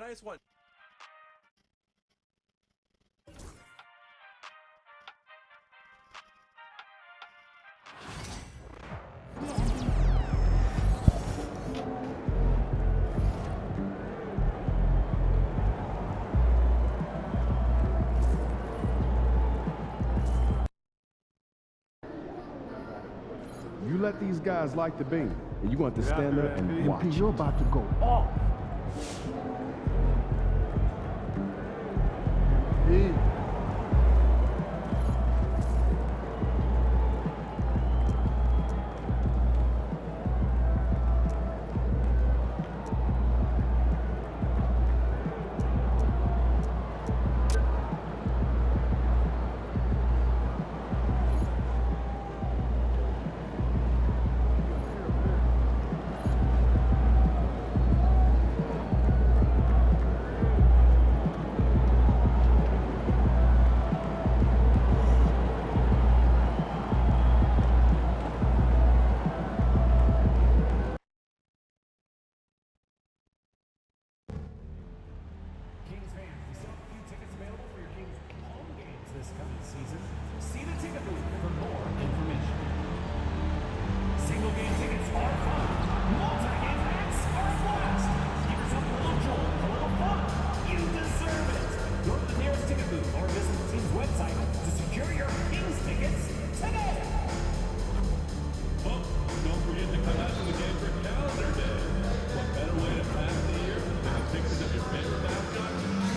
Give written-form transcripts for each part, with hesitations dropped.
Nice one. You let these guys like the beam, and you want to stand there and watch. MP, you're about to go off. Hey. Kings fans, we still have a few tickets available for your Kings home games this coming season. See the ticket booth for more information. Single game tickets are fun. Multi-game packs are a blast. Give yourself a little jolt, a little fun. You deserve it. Go to the nearest ticket booth or visit the team's website to secure your Kings tickets today. Oh, don't forget to come out to the game for calendar day. What better way to pass the year than take pictures of your favorite mascot,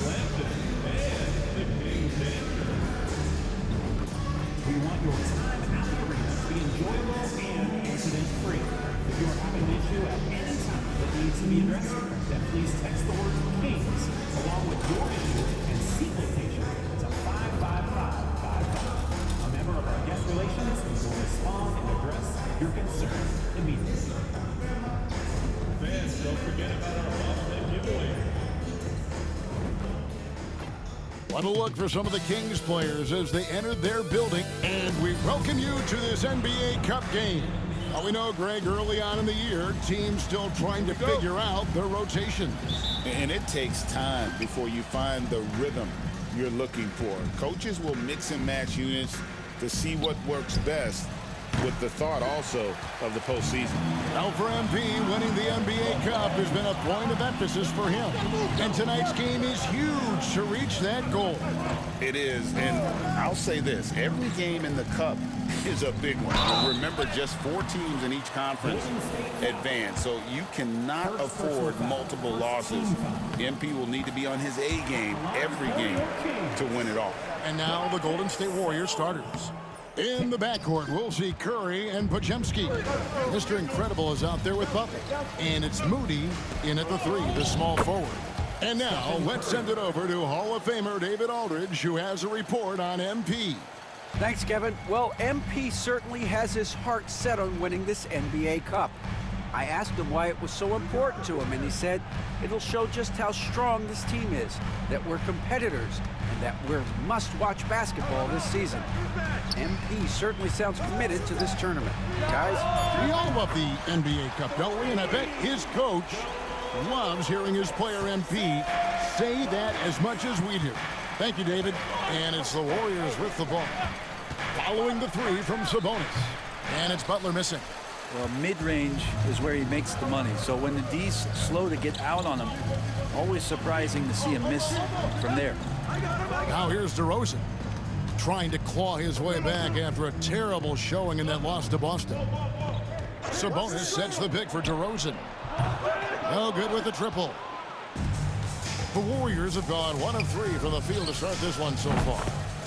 Lambton, and the King's Danger. We want your time at the arena to be enjoyable and incident-free. If you are having an issue at any time that needs to be addressed, then please text the word Kings along with your issue and seat location to 55555. A member of our guest relations will respond and address your concern immediately. Fans, don't forget about our holiday giveaway. What a look for some of the Kings players as they entered their building. And we welcome you to this NBA Cup game. Now we know, Greg, early on in the year, teams still trying to figure out their rotations. And it takes time before you find the rhythm you're looking for. Coaches will mix and match units to see what works best, with the thought also of the postseason. Now for MP, winning the NBA Cup has been a point of emphasis for him. And tonight's game is huge to reach that goal. It is, and I'll say this, every game in the Cup is a big one. Remember, just 4 teams in each conference advance, so you cannot afford multiple losses. MP will need to be on his A game every game to win it all. And now the Golden State Warriors starters. In the backcourt, we'll see Curry and Podziemski. Mr. Incredible is out there with Butler. And it's Moody in at the 3, the small forward. And now, let's send it over to Hall of Famer David Aldridge, who has a report on MP. Thanks, Kevin. Well, MP certainly has his heart set on winning this NBA Cup. I asked him why it was so important to him, and he said it'll show just how strong this team is, that we're competitors, and that we're must-watch basketball this season. MP certainly sounds committed to this tournament. Guys? We all love the NBA Cup, don't we? And I bet his coach loves hearing his player MP say that as much as we do. Thank you, David. And it's the Warriors with the ball. Following the 3 from Sabonis. And it's Butler missing. Well, mid-range is where he makes the money. So when the D's slow to get out on him, always surprising to see him miss from there. Now here's DeRozan, trying to claw his way back after a terrible showing in that loss to Boston. Sabonis sets the pick for DeRozan. No good with the triple. The Warriors have gone 1 of 3 from the field to start this one so far.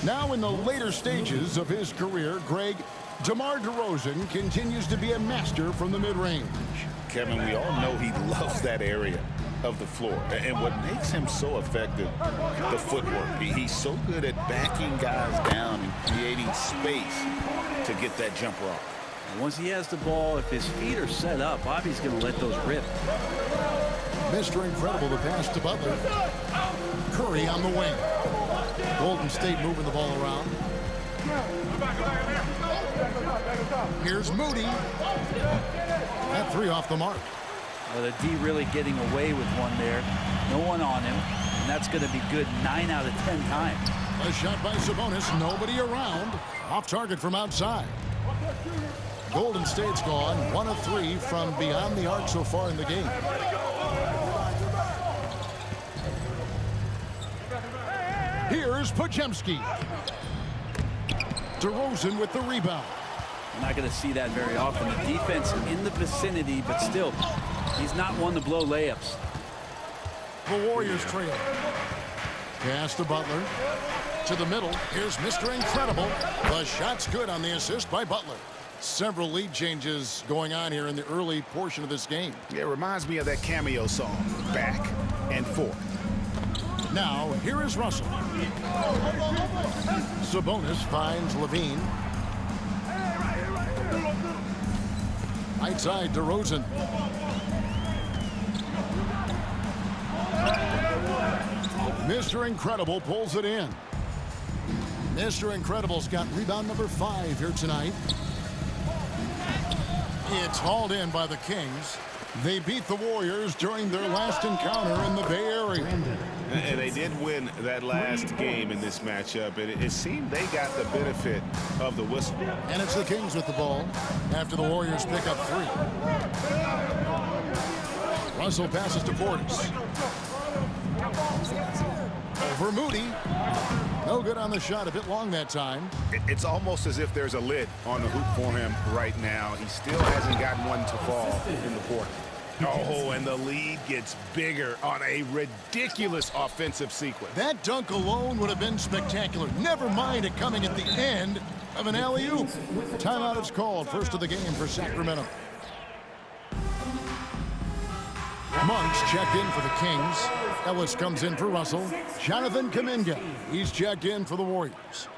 Now in the later stages of his career, Greg, DeMar DeRozan continues to be a master from the mid-range. Kevin, we all know he loves that area of the floor. And what makes him so effective, the footwork. He's so good at backing guys down and creating space to get that jumper off. And once he has the ball, if his feet are set up, Bobby's going to let those rip. Mr. Incredible, the pass to Butler. Curry on the wing. Golden State moving the ball around. Here's Moody. That 3 off the mark. The D really getting away with one there. No one on him, and that's going to be good 9 out of 10 times. A shot by Sabonis, nobody around. Off target from outside. Golden State's gone 1 of 3 from beyond the arc so far in the game. Here's Podziemski. DeRozan with the rebound. You're not going to see that very often. The defense in the vicinity, but still, he's not one to blow layups. The Warriors trail. Pass to Butler. To the middle. Here's Mr. Incredible. The shot's good on the assist by Butler. Several lead changes going on here in the early portion of this game. Yeah, it reminds me of that Cameo song, Back and Forth. Now, here is Russell. Sabonis finds Levine. Right side, DeRozan. Mr. Incredible pulls it in. Mr. Incredible's got rebound number 5 here tonight. It's hauled in by the Kings. They beat the Warriors during their last encounter in the Bay Area. And they did win that last game in this matchup. It seemed they got the benefit of the whistle. And it's the Kings with the ball after the Warriors pick up 3. Russell passes to Portis. Over Moody. No good on the shot. A bit long that time. It's almost as if there's a lid on the hoop for him right now. He still hasn't gotten one to fall in the fourth. Oh, and the lead gets bigger on a ridiculous offensive sequence. That dunk alone would have been spectacular. Never mind it coming at the end of an alley-oop. Timeout is called. First of the game for Sacramento. Monks checked in for the Kings. Ellis comes in for Russell. Jonathan Kuminga. He's checked in for the Warriors.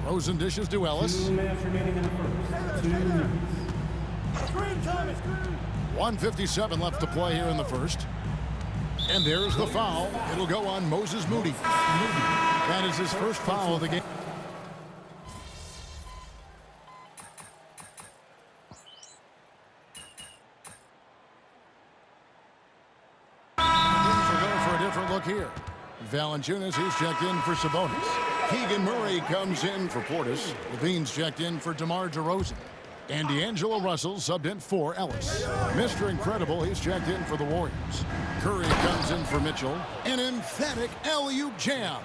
DeRozan dishes to Ellis. 2 minutes remaining in the first. 2 minutes. 1:57 left to play here in the first. And there's the foul. It'll go on Moses Moody. That is his first foul of the game. Look here. Valanciunas, he's checked in for Sabonis. Keegan Murray comes in for Portis. Levine's checked in for DeMar DeRozan. And D'Angelo Russell subbed in for Ellis. Mr. Incredible, he's checked in for the Warriors. Curry comes in for Mitchell. An emphatic alley-oop jam.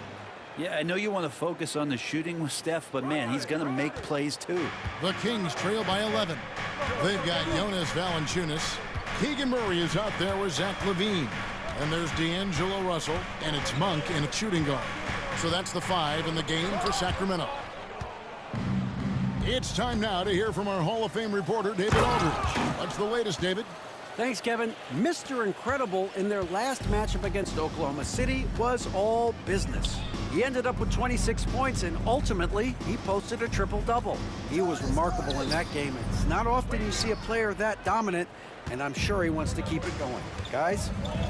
Yeah, I know you want to focus on the shooting with Steph, but man, he's going to make plays too. The Kings trail by 11. They've got Jonas Valanciunas. Keegan Murray is out there with Zach LaVine. And there's D'Angelo Russell, and it's Monk in a shooting guard. So that's the 5 in the game for Sacramento. It's time now to hear from our Hall of Fame reporter, David Aldridge. What's the latest, David? Thanks, Kevin. Mr. Incredible in their last matchup against Oklahoma City was all business. He ended up with 26 points, and ultimately, he posted a triple-double. He was remarkable in that game. It's not often you see a player that dominant, and I'm sure he wants to keep it going. Guys?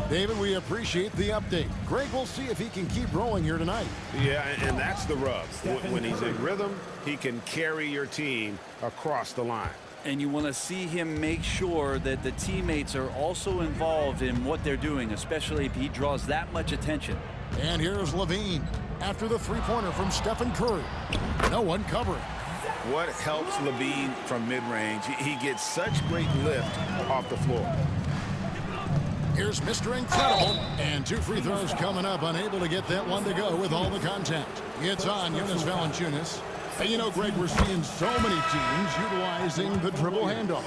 David, we appreciate the update. Greg, we'll see if he can keep rolling here tonight. Yeah, and that's the rub. When he's in rhythm, he can carry your team across the line. And you want to see him make sure that the teammates are also involved in what they're doing, especially if he draws that much attention. And here's Levine after the three-pointer from Stephen Curry. No one covering. What helps Levine from mid-range? He gets such great lift off the floor. Here's Mr. Incredible. And 2 free throws coming up. Unable to get that one to go with all the contact. It's on Jonas Valanciunas. And you know, Greg, we're seeing so many teams utilizing the dribble handoff.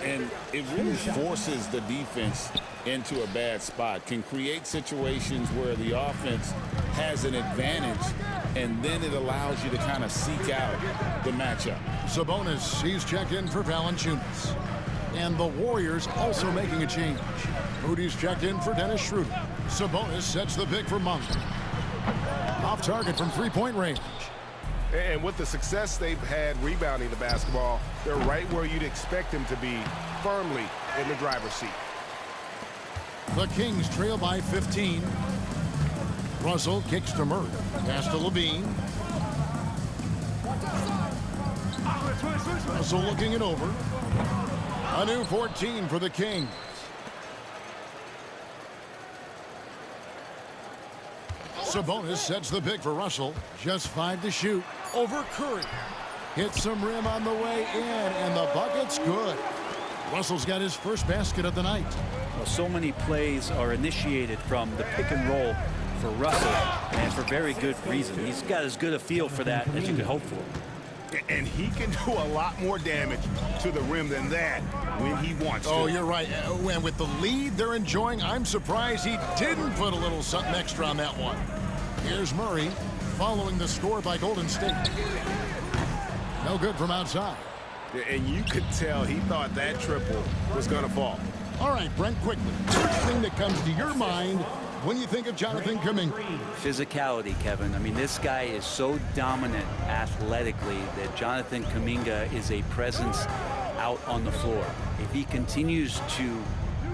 And it really forces the defense into a bad spot. Can create situations where the offense has an advantage, and then it allows you to kind of seek out the matchup. Sabonis, he's checked in for Valanciunas. And the Warriors also making a change. Moody's checked in for Dennis Schroeder. Sabonis sets the pick for Monk. Off target from three-point range. And with the success they've had rebounding the basketball, they're right where you'd expect them to be, firmly in the driver's seat. The Kings trail by 15. Russell kicks to Murray. Pass to Levine. Russell looking it over. A new 14 for the Kings. Sabonis sets the pick for Russell. Just 5 to shoot. Over Curry. Hits some rim on the way in, and the bucket's good. Russell's got his first basket of the night. Well, so many plays are initiated from the pick and roll for Russell, and for very good reason. He's got as good a feel for that as you could hope for. And he can do a lot more damage to the rim than that when he wants to. Oh, you're right. And with the lead they're enjoying, I'm surprised he didn't put a little something extra on that one. Here's Murray following the score by Golden State. No good from outside. And you could tell he thought that triple was going to fall. All right, Brent, quickly. First thing that comes to your mind when you think of Jonathan Kuminga. Physicality, Kevin. I mean, this guy is so dominant athletically that Jonathan Kuminga is a presence out on the floor. If he continues to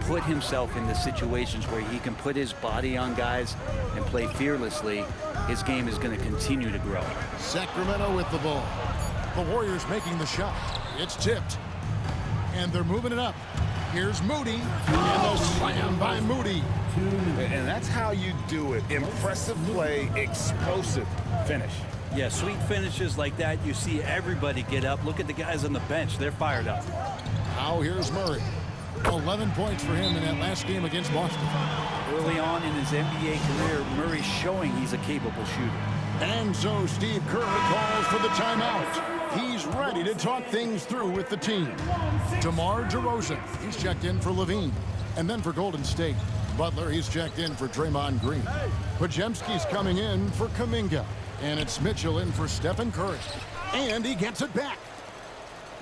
put himself in the situations where he can put his body on guys and play fearlessly, his game is going to continue to grow. Sacramento with the ball. The Warriors making the shot. It's tipped. And they're moving it up. Here's Moody. And the slam by Moody. And that's how you do it. Impressive play, explosive finish. Yeah, sweet finishes like that, you see everybody get up. Look at the guys on the bench. They're fired up. Now here's Murray. 11 points for him in that last game against Boston. Early on in his NBA career, Murray's showing he's a capable shooter. And so Steve Kerr calls for the timeout. He's ready to talk things through with the team. DeMar DeRozan, he's checked in for Levine. And then for Golden State, Butler, he's checked in for Draymond Green. Podziemski's coming in for Kuminga. And it's Mitchell in for Stephen Curry. And he gets it back.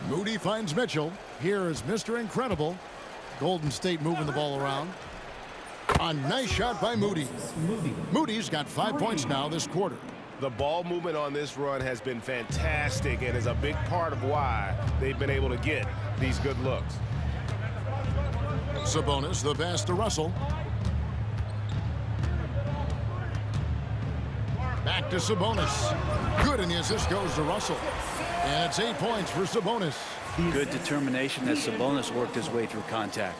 Moody finds Mitchell. Here is Mr. Incredible. Golden State moving the ball around. A nice shot by Moody. Moody's got 5 points now this quarter. The ball movement on this run has been fantastic and is a big part of why they've been able to get these good looks. Sabonis, the pass to Russell. Back to Sabonis. Good, and the assist goes to Russell. And it's 8 points for Sabonis. Good determination as Sabonis worked his way through contact.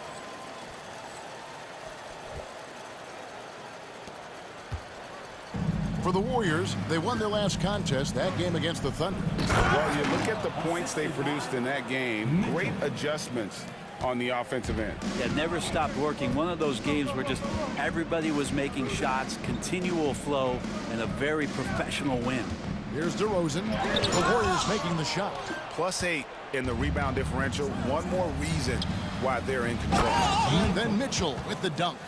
For the Warriors, they won their last contest, that game against the Thunder. Well, you look at the points they produced in that game, great adjustments on the offensive end. Yeah, never stopped working. One of those games where just everybody was making shots, continual flow, and a very professional win. Here's DeRozan. The Warriors making the shot. +8 in the rebound differential. One more reason why they're in control. And then Mitchell with the dunk.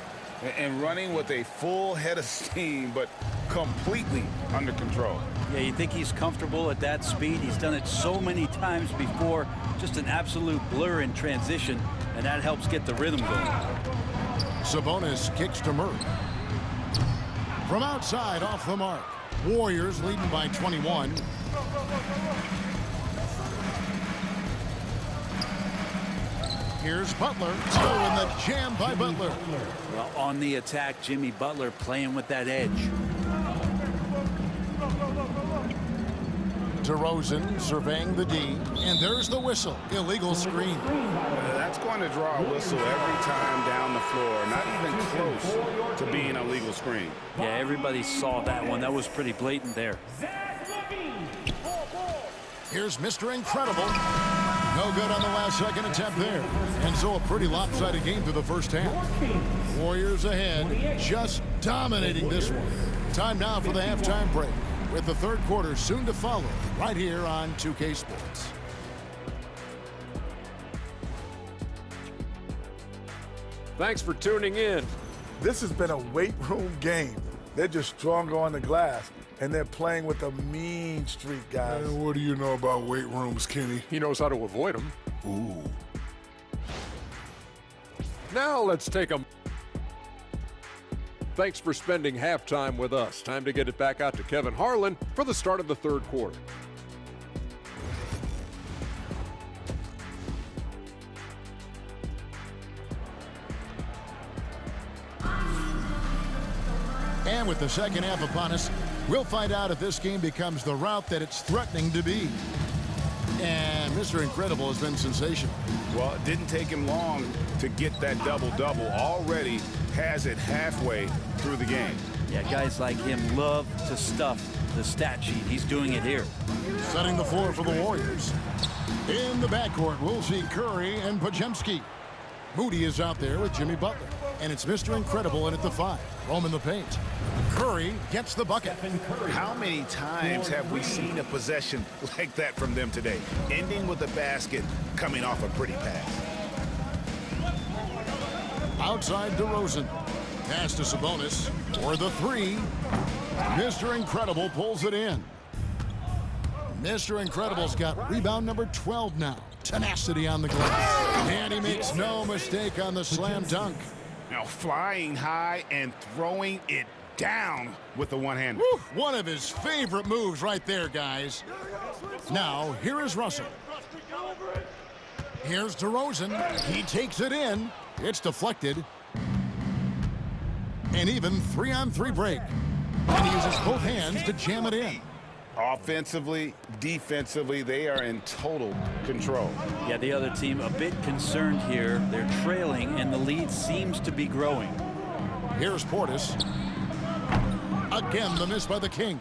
And running with a full head of steam, but completely under control. Yeah, you think he's comfortable at that speed. He's done it so many times before. Just an absolute blur in transition, and that helps get the rhythm going. Sabonis kicks to Murray. From outside, off the mark. Warriors leading by 21. Here's Butler. Oh, and the jam by Butler. Well, on the attack, Jimmy Butler playing with that edge. DeRozan surveying the D. And there's the whistle. Illegal screen. That's going to draw a whistle every time down the floor. Not even close to being a legal screen. Yeah, everybody saw that one. That was pretty blatant there. Here's Mr. Incredible. No good on the last second attempt there. And so a pretty lopsided game through the first half. Warriors ahead, just dominating this one. Time now for the halftime break, with the third quarter soon to follow, right here on 2K Sports. Thanks for tuning in. This has been a weight room game. They're just stronger on the glass, and they're playing with a mean streak, guys. Man, what do you know about weight rooms, Kenny? He knows how to avoid them. Ooh. Now let's take a... Thanks for spending halftime with us. Time to get it back out to Kevin Harlan for the start of the third quarter. And with the second half upon us, we'll find out if this game becomes the route that it's threatening to be. And Mr. Incredible has been sensational. Well, it didn't take him long to get that double-double. Already has it halfway through the game. Yeah, guys like him love to stuff the stat sheet. He's doing it here. Setting the floor for the Warriors. In the backcourt, we'll see Curry and Podziemski. Moody is out there with Jimmy Butler. And it's Mr. Incredible in at the 5. Roaming the paint. Curry gets the bucket. How many times have we seen a possession like that from them today? Ending with a basket, coming off a pretty pass. Outside DeRozan. Pass to Sabonis for the 3. Mr. Incredible pulls it in. Mr. Incredible's got rebound number 12 now. Tenacity on the glass. And he makes no mistake on the slam dunk. Now flying high and throwing it down with the one-hander. One of his favorite moves right there, guys. Now, here is Russell. Here's DeRozan. He takes it in. It's deflected. And even 3-on-3 break. And he uses both hands to jam it in. Offensively, defensively, they are in total control. Yeah, the other team a bit concerned here. They're trailing, and the lead seems to be growing. Here's Portis. Again, the miss by the Kings.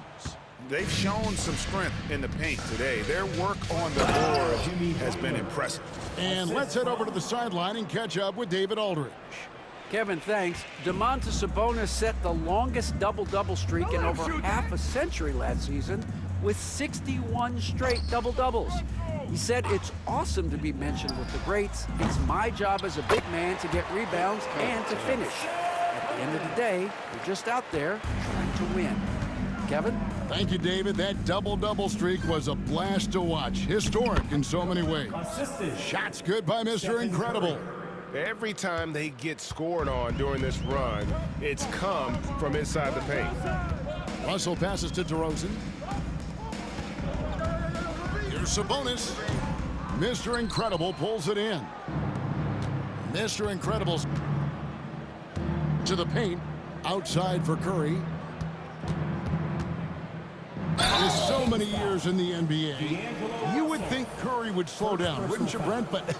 They've shown some strength in the paint today. Their work on the board has been impressive. And let's head over to the sideline and catch up with David Aldridge. Kevin, thanks. Domantas Sabonis set the longest double-double streak in over half a century last season with 61 straight double-doubles. He said, "It's awesome to be mentioned with the greats. It's my job as a big man to get rebounds and to finish. At the end of the day, we're just out there trying to win." Kevin? Thank you, David. That double-double streak was a blast to watch. Historic in so many ways. Shots good by Mr. Incredible. Every time they get scored on during this run, it's come from inside the paint. Russell passes to DeRozan. Here's Sabonis. Mr. Incredible pulls it in. Mr. Incredible's to the paint. Outside for Curry. With so many years in the NBA, you would think Curry would slow down, wouldn't you, Brent? But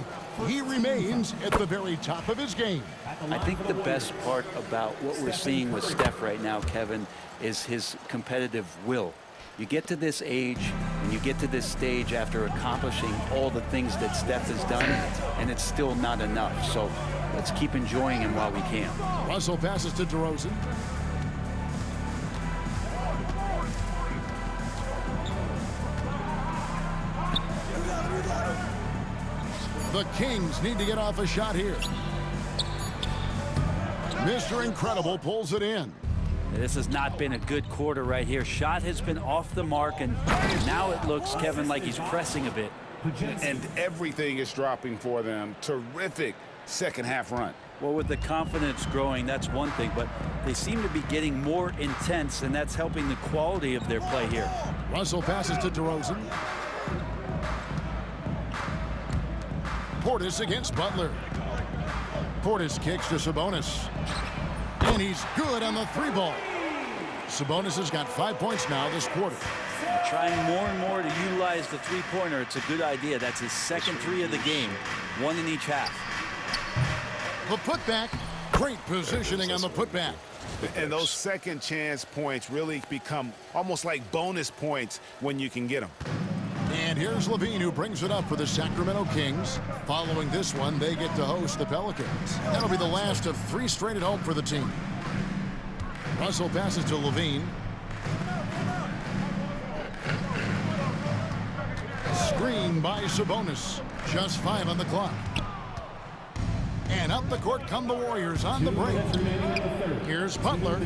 he remains at the very top of his game. I think the best part about what we're seeing with Steph right now, Kevin, is his competitive will. You get to this age and you get to this stage after accomplishing all the things that Steph has done, and it's still not enough. So let's keep enjoying him while we can. Russell passes to DeRozan. The Kings need to get off a shot here. Mr. Incredible pulls it in. This has not been a good quarter right here. Shot has been off the mark, and now it looks, Kevin, like he's pressing a bit. And everything is dropping for them. Terrific second half run. Well, with the confidence growing, that's one thing, but they seem to be getting more intense, and that's helping the quality of their play here. Russell passes to DeRozan. Portis against Butler. Portis kicks to Sabonis. And he's good on the 3-ball. Sabonis has got 5 points now this quarter. Trying more and more to utilize the three-pointer. It's a good idea. That's his second 3 of the game. 1 in each half. The putback. Great positioning on the putback. And those second chance points really become almost like bonus points when you can get them. And here's Levine, who brings it up for the Sacramento Kings. Following this one, they get to host the Pelicans. That'll be the last of 3 straight at home for the team. Russell passes to Levine. Screen by Sabonis. Just 5 on the clock. And up the court come the Warriors on the break. Here's Butler.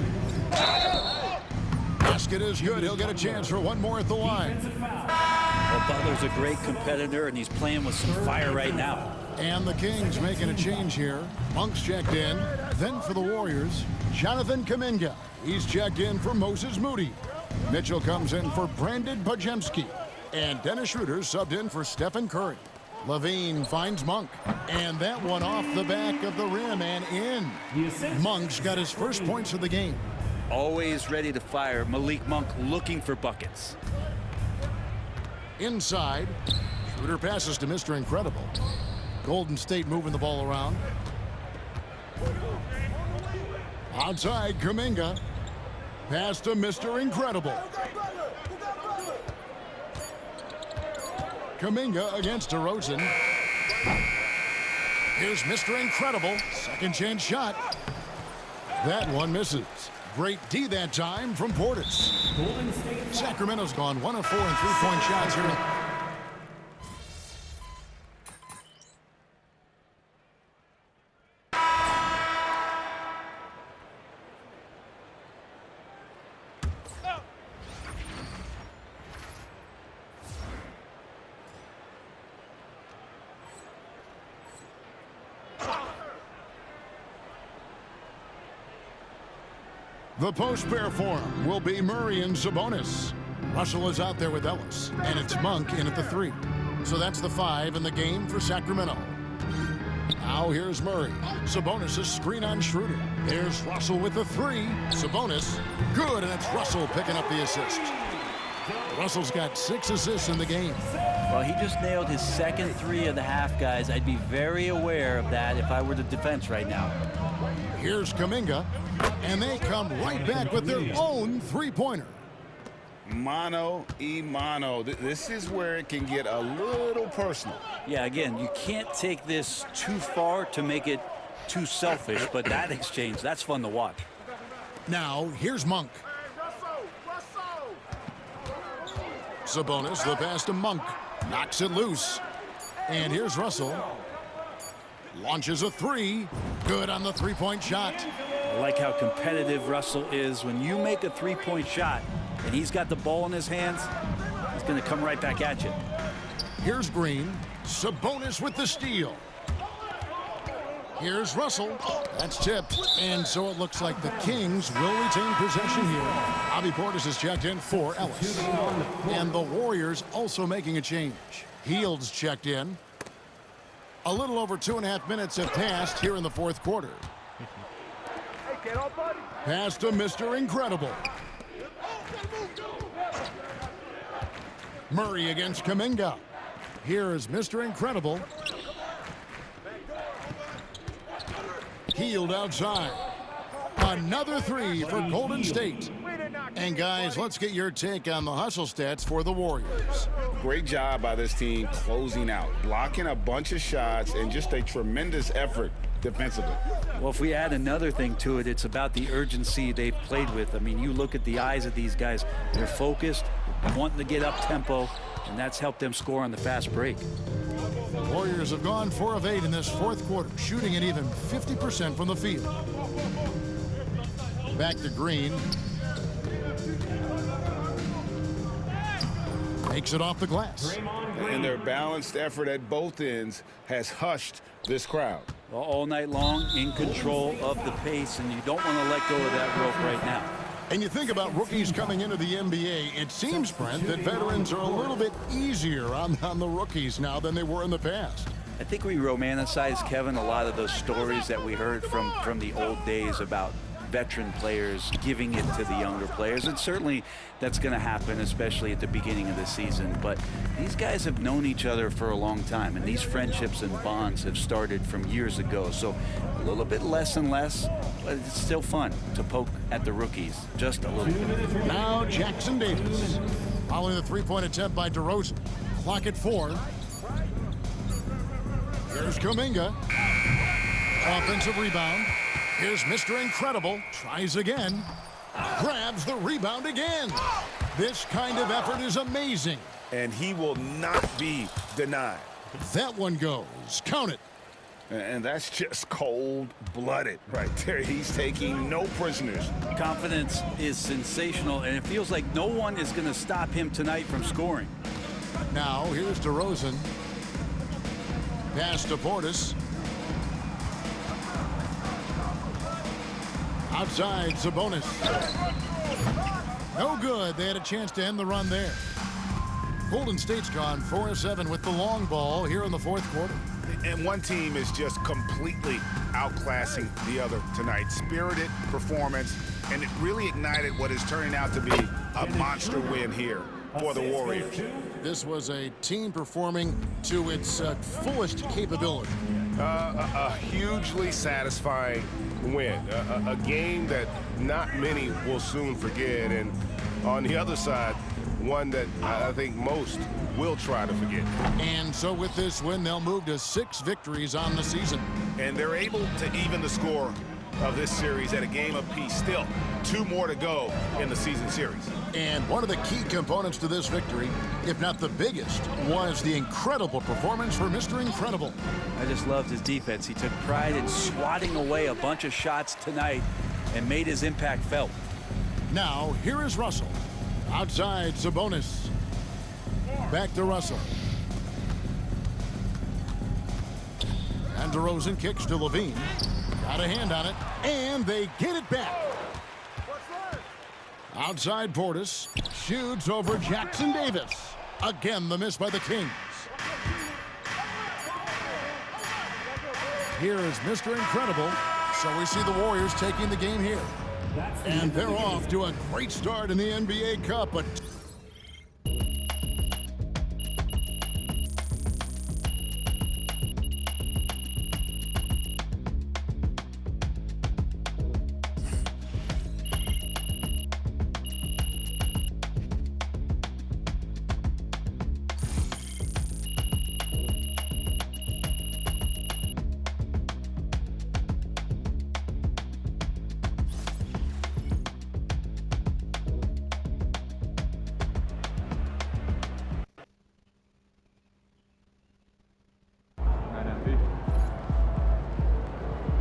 Basket is good. He'll get a chance for one more at the line. Well, Butler's a great competitor, and he's playing with some fire right now. And the Kings making a change here. Monk's checked in. Then for the Warriors, Jonathan Kuminga. He's checked in for Moses Moody. Mitchell comes in for Brandon Podziemski. And Dennis Schroeder subbed in for Stephen Curry. Levine finds Monk. And that one off the back of the rim and in. Monk's got his first points of the game. Always ready to fire. Malik Monk looking for buckets. Inside, Schroeder passes to Mr. Incredible. Golden State moving the ball around. Outside, Kuminga. Pass to Mr. Incredible. Kuminga against DeRozan. Here's Mr. Incredible. Second chance shot. That one misses. Great D that time from Portis. Sacramento's gone 1 of 4 in three-point shots here. The post pair for him will be Murray and Sabonis. Russell is out there with Ellis, and it's Monk in at the 3. So that's the 5 in the game for Sacramento. Now here's Murray. Sabonis' screen on Schroeder. There's Russell with the 3. Sabonis, good, and it's Russell picking up the assist. Russell's got 6 assists in the game. Well, he just nailed his second 3 of the half, guys. I'd be very aware of that if I were the defense right now. Here's Kuminga, and they come right back with their own three-pointer. Mano y mano. This is where it can get a little personal. Yeah, again, you can't take this too far to make it too selfish, but that exchange, that's fun to watch. Now, here's Monk. Sabonis, the pass to Monk. Knocks it loose. And here's Russell. Launches a 3. Good on the three-point shot. I like how competitive Russell is. When you make a three-point shot and he's got the ball in his hands, he's going to come right back at you. Here's Green. Sabonis with the steal. Here's Russell. That's tipped. And so it looks like the Kings will retain possession here. Bobby Portis is checked in for Ellis. And the Warriors also making a change. Hield's checked in. A little over 2.5 minutes have passed here in the fourth quarter. Pass to Mr. Incredible. Murray against Kuminga. Here is Mr. Incredible. Hield outside. Another 3 for Golden State. And guys, let's get your take on the hustle stats for the Warriors. Great job by this team closing out, blocking a bunch of shots, and just a tremendous effort defensively. Well, if we add another thing to it, it's about the urgency they've played with. I mean, you look at the eyes of these guys. They're focused, wanting to get up tempo, and that's helped them score on the fast break. Warriors have gone 4 of 8 in this fourth quarter, shooting at even 50% from the field. Back to Green. Takes it off the glass. And their balanced effort at both ends has hushed this crowd. Well, all night long, in control of the pace, and you don't want to let go of that rope right now. And you think about rookies coming into the NBA, it seems, Brent, that veterans are a little bit easier on the rookies now than they were in the past. I think we romanticize, Kevin, a lot of those stories that we heard from the old days about veteran players giving it to the younger players, and certainly that's going to happen, especially at the beginning of the season. But these guys have known each other for a long time, and these friendships and bonds have started from years ago. So a little bit less and less, but it's still fun to poke at the rookies just a little bit. Now Jackson Davis following the three-point attempt by DeRozan. Clock at 4. Here's Kuminga. Offensive rebound. Here's Mr. Incredible. Tries again. Grabs the rebound again. This kind of effort is amazing. And he will not be denied. That one goes. Count it. And that's just cold-blooded right there. He's taking no prisoners. Confidence is sensational, and it feels like no one is going to stop him tonight from scoring. Now, here's DeRozan. Pass to Portis. Outside, Sabonis. No good. They had a chance to end the run there. Golden State's gone 4 of 7 with the long ball here in the fourth quarter. And one team is just completely outclassing the other tonight. Spirited performance, and it really ignited what is turning out to be a monster win here. for the Warriors. This was a team performing to its fullest capability. A hugely satisfying win. A game that not many will soon forget. And on the other side, one that I think most will try to forget. And so with this win, they'll move to 6 victories on the season. And they're able to even the score of this series at a game apiece. Still 2 more to go in the season series. And one of the key components to this victory, if not the biggest, was the incredible performance for Mr. Incredible. I just loved his defense. He took pride in swatting away a bunch of shots tonight and made his impact felt. Now, here is Russell. Outside, Sabonis. Back to Russell. And DeRozan kicks to Levine. Got a hand on it, and they get it back. Outside Portis. Shoots over Jackson Davis. Again, the miss by the Kings. Here is Mr. Incredible. So we see the Warriors taking the game here. And they're off to a great start in the NBA Cup. But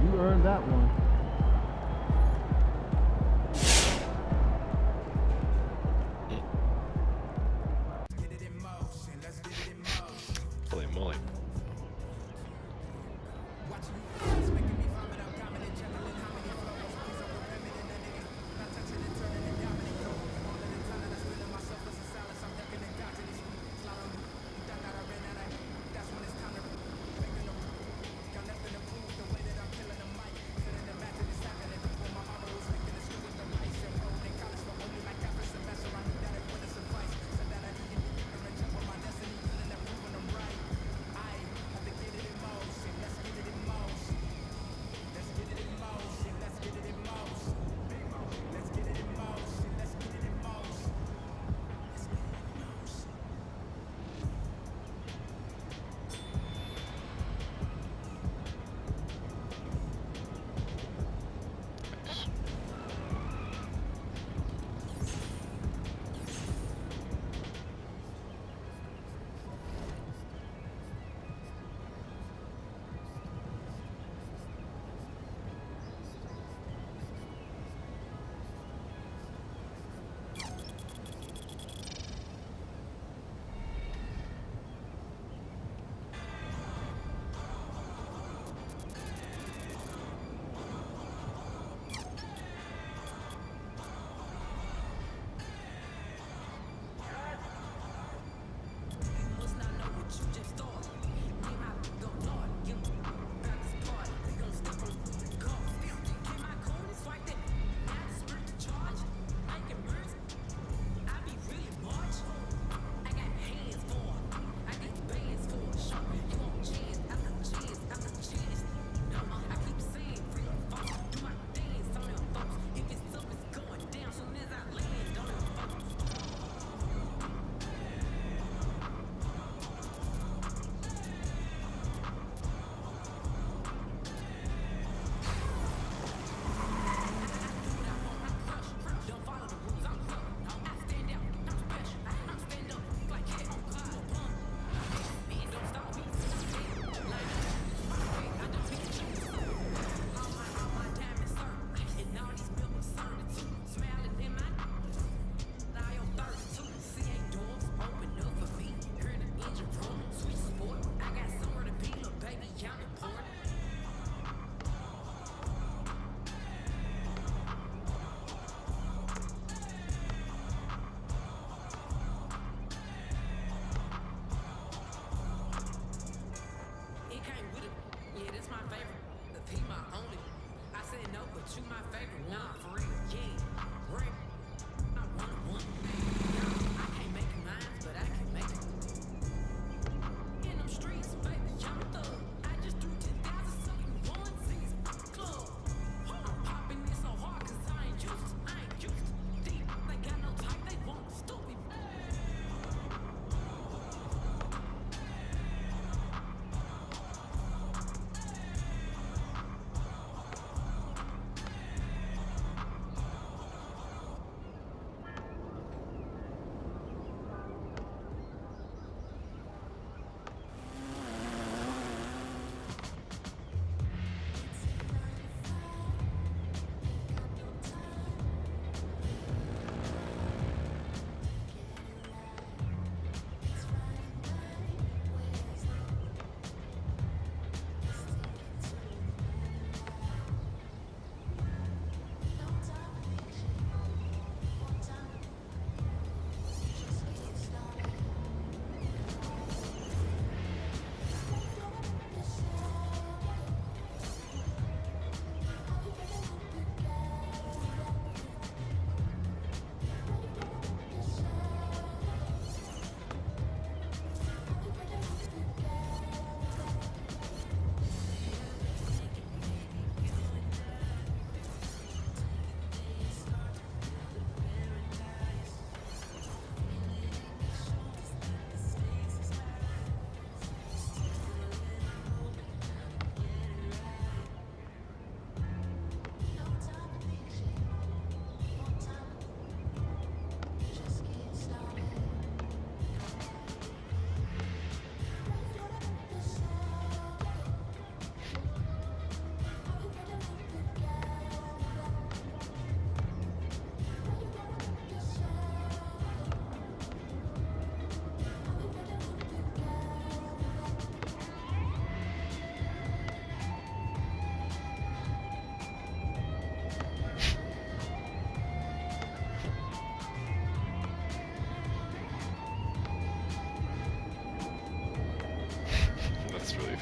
You earned that one. Holy moly.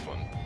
one.